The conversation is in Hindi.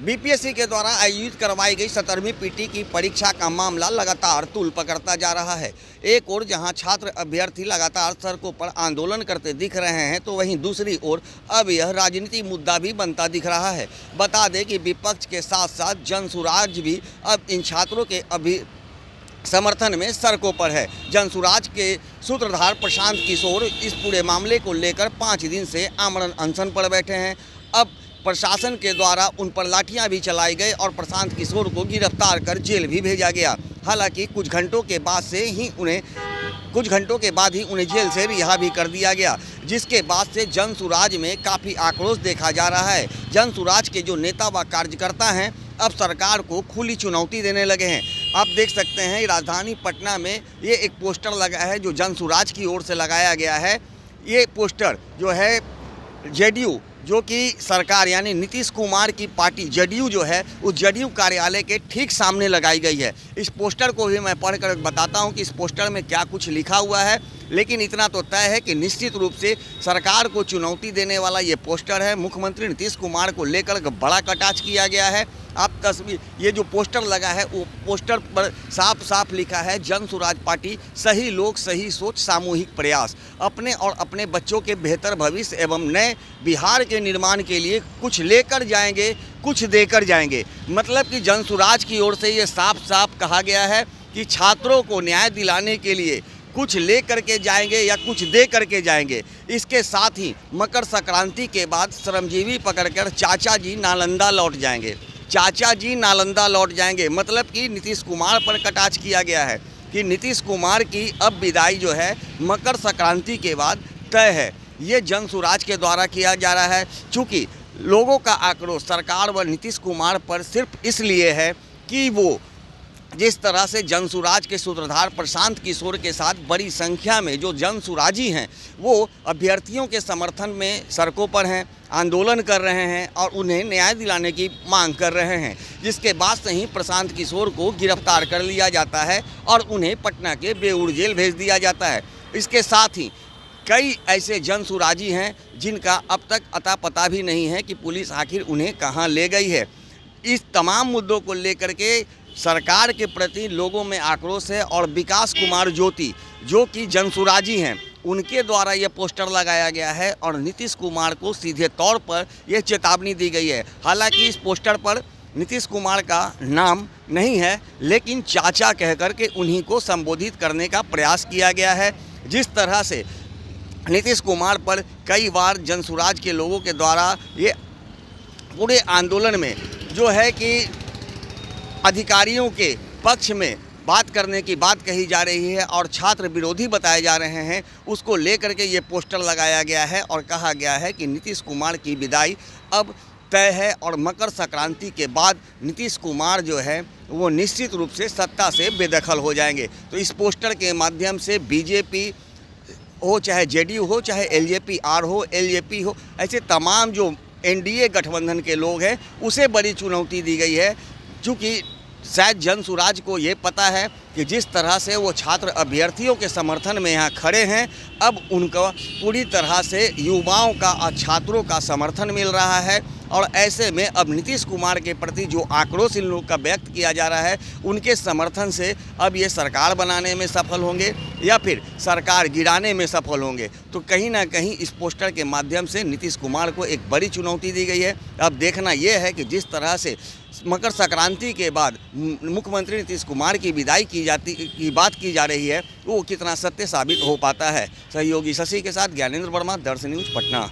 बीपीएससी के द्वारा आयोजित करवाई गई 17वीं पीटी की परीक्षा का मामला लगातार तूल पकड़ता जा रहा है। एक ओर जहां छात्र अभ्यर्थी लगातार सड़कों पर आंदोलन करते दिख रहे हैं, तो वहीं दूसरी ओर अब यह राजनीति मुद्दा भी बनता दिख रहा है। बता दें कि विपक्ष के साथ साथ जनसुराज भी अब इन छात्रों के समर्थन में सड़कों पर है। जनसुराज के सूत्रधार प्रशांत किशोर इस पूरे मामले को लेकर 5 दिन से आमरण अनशन पर बैठे हैं। अब प्रशासन के द्वारा उन पर लाठियां भी चलाई गई और प्रशांत किशोर को गिरफ्तार कर जेल भी भेजा गया। हालांकि कुछ घंटों के बाद ही उन्हें जेल से रिहा भी कर दिया गया, जिसके बाद से जनसुराज में काफ़ी आक्रोश देखा जा रहा है। जनसुराज के जो नेता व कार्यकर्ता हैं अब सरकार को खुली चुनौती देने लगे हैं। आप देख सकते हैं राजधानी पटना में ये एक पोस्टर लगा है जो जनसुराज की ओर से लगाया गया है। ये पोस्टर जो है जेडीयू, जो कि सरकार यानी नीतीश कुमार की पार्टी जेडीयू जो है, उस जेडीयू कार्यालय के ठीक सामने लगाई गई है। इस पोस्टर को भी मैं पढ़कर बताता हूं कि इस पोस्टर में क्या कुछ लिखा हुआ है, लेकिन इतना तो तय है कि निश्चित रूप से सरकार को चुनौती देने वाला ये पोस्टर है। मुख्यमंत्री नीतीश कुमार को लेकर बड़ा कटाक्ष किया गया है। आप तस्वीर, ये जो पोस्टर लगा है वो पोस्टर पर साफ साफ लिखा है जनसुराज पार्टी, सही लोग सही सोच सामूहिक प्रयास, अपने और अपने बच्चों के बेहतर भविष्य एवं नए बिहार के निर्माण के लिए कुछ लेकर जाएंगे, कुछ देकर जाएंगे। मतलब कि जनसुराज की ओर से ये साफ साफ कहा गया है कि छात्रों को न्याय दिलाने के लिए कुछ ले करके जाएंगे या कुछ दे करके जाएंगे। इसके साथ ही मकर संक्रांति के बाद श्रमजीवी पकड़कर चाचा जी नालंदा लौट जाएंगे। चाचा जी नालंदा लौट जाएंगे मतलब कि नीतीश कुमार पर कटाक्ष किया गया है कि नीतीश कुमार की अब विदाई जो है मकर संक्रांति के बाद तय है। ये जनसुराज के द्वारा किया जा रहा है। चूँकि लोगों का आक्रोश सरकार व नीतीश कुमार पर सिर्फ इसलिए है कि वो जिस तरह से जनसुराज के सूत्रधार प्रशांत किशोर के साथ बड़ी संख्या में जो जनसुराजी हैं वो अभ्यर्थियों के समर्थन में सड़कों पर हैं, आंदोलन कर रहे हैं और उन्हें न्याय दिलाने की मांग कर रहे हैं, जिसके बाद से ही प्रशांत किशोर को गिरफ्तार कर लिया जाता है और उन्हें पटना के बेऊर जेल भेज दिया जाता है। इसके साथ ही कई ऐसे जनसुराजी हैं जिनका अब तक अता पता भी नहीं है कि पुलिस आखिर उन्हें कहाँ ले गई है। इस तमाम मुद्दों को लेकर के सरकार के प्रति लोगों में आक्रोश है और विकास कुमार ज्योति जो कि जनसुराजी हैं उनके द्वारा यह पोस्टर लगाया गया है और नीतीश कुमार को सीधे तौर पर यह चेतावनी दी गई है। हालांकि इस पोस्टर पर नीतीश कुमार का नाम नहीं है, लेकिन चाचा कहकर के उन्हीं को संबोधित करने का प्रयास किया गया है। जिस तरह से नीतीश कुमार पर कई बार जनसुराज के लोगों के द्वारा ये पूरे आंदोलन में जो है कि अधिकारियों के पक्ष में बात करने की बात कही जा रही है और छात्र विरोधी बताए जा रहे हैं, उसको लेकर के ये पोस्टर लगाया गया है और कहा गया है कि नीतीश कुमार की विदाई अब तय है और मकर संक्रांति के बाद नीतीश कुमार जो है वो निश्चित रूप से सत्ता से बेदखल हो जाएंगे। तो इस पोस्टर के माध्यम से बीजेपी हो, चाहे जेडीयू हो, चाहे एलजेपी-आर हो, एलजेपी हो, ऐसे तमाम जो एनडीए गठबंधन के लोग हैं उसे बड़ी चुनौती दी गई है। चूँकि शायद जनसुराज को ये पता है कि जिस तरह से वो छात्र अभ्यर्थियों के समर्थन में यहाँ खड़े हैं, अब उनको पूरी तरह से युवाओं का और छात्रों का समर्थन मिल रहा है और ऐसे में अब नीतीश कुमार के प्रति जो आक्रोश इन लोगों का व्यक्त किया जा रहा है, उनके समर्थन से अब ये सरकार बनाने में सफल होंगे या फिर सरकार गिराने में सफल होंगे। तो कहीं ना कहीं इस पोस्टर के माध्यम से नीतीश कुमार को एक बड़ी चुनौती दी गई है। अब देखना यह है कि जिस तरह से मकर संक्रांति के बाद मुख्यमंत्री नीतीश कुमार की विदाई की बात की जा रही है, वो कितना सत्य साबित हो पाता है। सहयोगी शशि के साथ ज्ञानेंद्र वर्मा, दर्शन न्यूज, पटना।